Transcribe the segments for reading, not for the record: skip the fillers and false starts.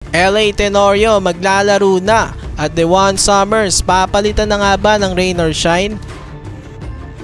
LA Tenorio maglalaro na at Dewan Summers papalitan na nga ba ng rain or shine?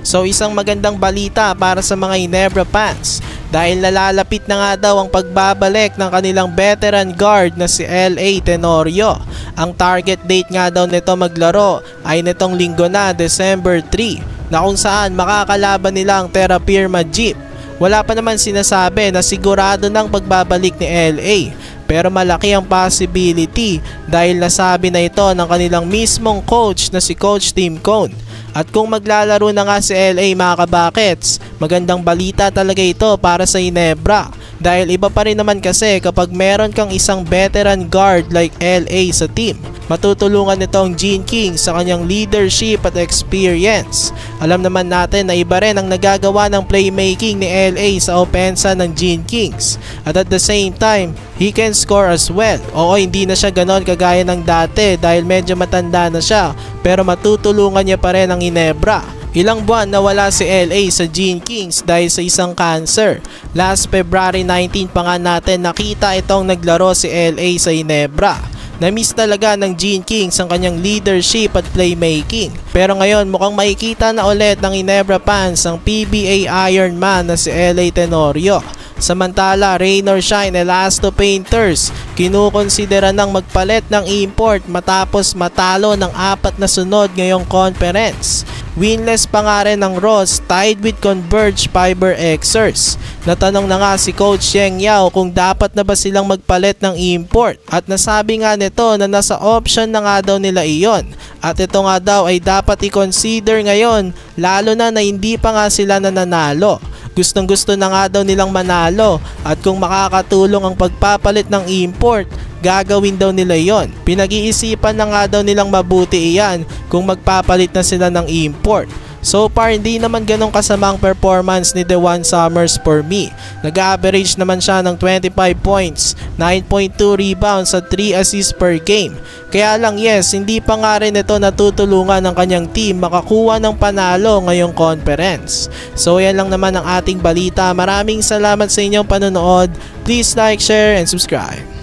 So isang magandang balita para sa mga Ginebra fans dahil nalalapit na nga daw ang pagbabalik ng kanilang veteran guard na si LA Tenorio. Ang target date nga daw nito maglaro ay nitong linggo na December 3 na kung saan makakalaban nila ang Terra Firma Jeep. Wala pa naman sinasabi na sigurado ng pagbabalik ni LA. Pero malaki ang possibility dahil nasabi na ito ng kanilang mismong coach na si Coach Tim Cone. At kung maglalaro na nga si LA mga kabakets, magandang balita talaga ito para sa Ginebra. Dahil iba pa rin naman kasi kapag meron kang isang veteran guard like LA sa team. Matutulungan nitong Gene King sa kanyang leadership at experience. Alam naman natin na iba rin ang nagagawa ng playmaking ni LA sa opensa ng Gene Kings. At the same time, he can score as well. Oo, hindi na siya ganon kagaya ng dati dahil medyo matanda na siya. Pero matutulungan niya pa rin ang Ginebra. Ilang buwan na wala si LA sa Gene Kings dahil sa isang cancer. Last February 19 pa nga natin nakita itong naglaro si LA sa Ginebra. Na-miss talaga ng Gene Kings ang kanyang leadership at playmaking. Pero ngayon mukhang makikita na ulit ng Ginebra fans ang PBA Iron Man na si LA Tenorio. Samantala, rain or shine, Elasto Painters kinukonsidera ng magpalit ng import matapos matalo ng 4 na sunod ngayong conference. Winless pa nga rin ang Ross tied with Converge Fiber Xers. Natanong na nga si Coach Yeng Yao kung dapat na ba silang magpalit ng import at nasabi nga nito na nasa option na nga daw nila iyon. At ito nga daw ay dapat i-consider ngayon lalo na hindi pa nga sila nananalo. Gustong gusto na nga daw nilang manalo at kung makakatulong ang pagpapalit ng import, gagawin daw nila yon. Pinag-iisipan na nga daw nilang mabuti iyan kung magpapalit na sila ng import. So far hindi naman ganong kasamang performance ni Dewan Summers for me. Nag-average naman siya ng 25 points, 9.2 rebounds at 3 assists per game. Kaya lang yes, hindi pa nga rin ito natutulungan ng kanyang team makakuha ng panalo ngayong conference. So yan lang naman ang ating balita. Maraming salamat sa inyong panonood. Please like, share and subscribe.